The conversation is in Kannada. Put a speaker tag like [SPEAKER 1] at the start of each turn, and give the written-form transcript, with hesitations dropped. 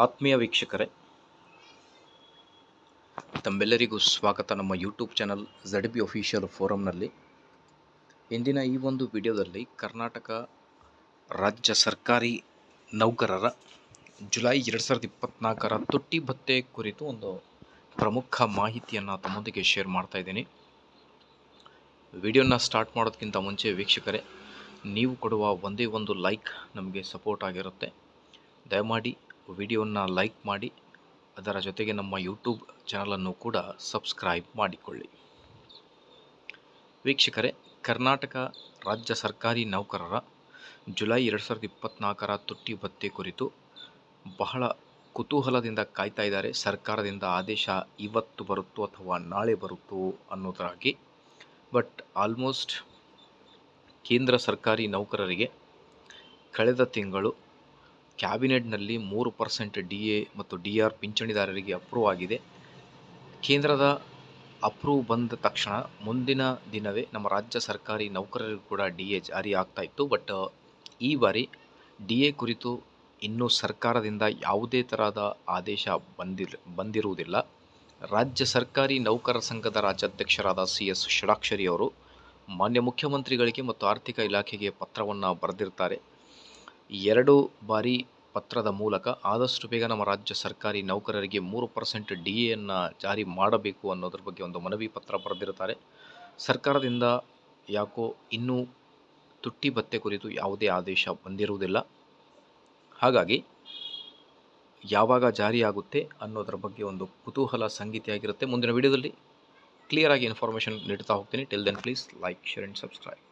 [SPEAKER 1] ಆತ್ಮೀಯ ವೀಕ್ಷಕರೇ, ತಮ್ಮೆಲ್ಲರಿಗೂ ಸ್ವಾಗತ ನಮ್ಮ ಯೂಟ್ಯೂಬ್ ಚಾನಲ್ ZB ಅಫಿಷಿಯಲ್ ಫೋರಮ್ನಲ್ಲಿ. ಇಂದಿನ ಈ ಒಂದು ವಿಡಿಯೋದಲ್ಲಿ ಕರ್ನಾಟಕ ರಾಜ್ಯ ಸರ್ಕಾರಿ ನೌಕರರ ಜುಲೈ 2024 ತುಟ್ಟಿ ಭತ್ಯೆ ಕುರಿತು ಒಂದು ಪ್ರಮುಖ ಮಾಹಿತಿಯನ್ನು ತಮ್ಮೊಂದಿಗೆ ಶೇರ್ ಮಾಡ್ತಾ ಇದ್ದೀನಿ. ವಿಡಿಯೋನ ಸ್ಟಾರ್ಟ್ ಮಾಡೋದಕ್ಕಿಂತ ಮುಂಚೆ ವೀಕ್ಷಕರೇ, ನೀವು ಕೊಡುವ ಒಂದೇ ಒಂದು ಲೈಕ್ ನಮಗೆ ಸಪೋರ್ಟ್ ಆಗಿರುತ್ತೆ. ದಯಮಾಡಿ ವಿಡಿಯೋನ ಲೈಕ್ ಮಾಡಿ, ಅದರ ಜೊತೆಗೆ ನಮ್ಮ ಯೂಟ್ಯೂಬ್ ಚಾನಲನ್ನು ಕೂಡ ಸಬ್ಸ್ಕ್ರೈಬ್ ಮಾಡಿಕೊಳ್ಳಿ. ವೀಕ್ಷಕರೇ, ಕರ್ನಾಟಕ ರಾಜ್ಯ ಸರ್ಕಾರಿ ನೌಕರರ ಜುಲೈ 2024 ತುಟ್ಟಿ ಭತ್ಯೆ ಕುರಿತು ಬಹಳ ಕುತೂಹಲದಿಂದ ಕಾಯ್ತಾ ಇದ್ದಾರೆ. ಸರ್ಕಾರದಿಂದ ಆದೇಶ ಇವತ್ತು ಬರುತ್ತೋ ಅಥವಾ ನಾಳೆ ಬರುತ್ತೋ ಅನ್ನೋದರಾಗಿ. ಬಟ್ ಆಲ್ಮೋಸ್ಟ್ ಕೇಂದ್ರ ಸರ್ಕಾರಿ ನೌಕರರಿಗೆ ಕಳೆದ ತಿಂಗಳು ಕ್ಯಾಬಿನೆಟ್ನಲ್ಲಿ 3% DA ಮತ್ತು DR ಪಿಂಚಣಿದಾರರಿಗೆ ಅಪ್ರೂವ್ ಆಗಿದೆ. ಕೇಂದ್ರದ ಅಪ್ರೂವ್ ಬಂದ ತಕ್ಷಣ ಮುಂದಿನ ದಿನವೇ ನಮ್ಮ ರಾಜ್ಯ ಸರ್ಕಾರಿ ನೌಕರರಿಗೂ ಕೂಡ DA ಜಾರಿ ಆಗ್ತಾ ಇತ್ತು. ಬಟ್ ಈ ಬಾರಿ DA ಕುರಿತು ಇನ್ನೂ ಸರ್ಕಾರದಿಂದ ಯಾವುದೇ ತರಹದ ಆದೇಶ ಬಂದಿರುವುದಿಲ್ಲ. ರಾಜ್ಯ ಸರ್ಕಾರಿ ನೌಕರರ ಸಂಘದ ರಾಜ್ಯಾಧ್ಯಕ್ಷರಾದ CS ಷಡಾಕ್ಷರಿ ಅವರು ಮಾನ್ಯ ಮುಖ್ಯಮಂತ್ರಿಗಳಿಗೆ ಮತ್ತು ಆರ್ಥಿಕ ಇಲಾಖೆಗೆ ಪತ್ರವನ್ನು ಬರೆದಿರ್ತಾರೆ. 2 ಬಾರಿ ಪತ್ರದ ಮೂಲಕ ಆದಷ್ಟು ಬೇಗ ನಮ್ಮ ರಾಜ್ಯ ಸರ್ಕಾರಿ ನೌಕರರಿಗೆ 3% DAಯನ್ನು ಜಾರಿ ಮಾಡಬೇಕು ಅನ್ನೋದ್ರ ಬಗ್ಗೆ ಒಂದು ಮನವಿ ಪತ್ರ ಬರೆದಿರ್ತಾರೆ. ಸರ್ಕಾರದಿಂದ ಯಾಕೋ ಇನ್ನೂ ತುಟ್ಟಿ ಭತ್ಯೆ ಕುರಿತು ಯಾವುದೇ ಆದೇಶ ಬಂದಿರುವುದಿಲ್ಲ. ಹಾಗಾಗಿ ಯಾವಾಗ ಜಾರಿಯಾಗುತ್ತೆ ಅನ್ನೋದರ ಬಗ್ಗೆ ಒಂದು ಕುತೂಹಲ ಸಂಗತಿಯಾಗಿರುತ್ತೆ. ಮುಂದಿನ ವಿಡಿಯೋದಲ್ಲಿ ಕ್ಲಿಯರ್ ಆಗಿ ಇನ್ಫಾರ್ಮೇಷನ್ ನೀಡ್ತಾ ಹೋಗ್ತೀನಿ. Till then please like, share and subscribe.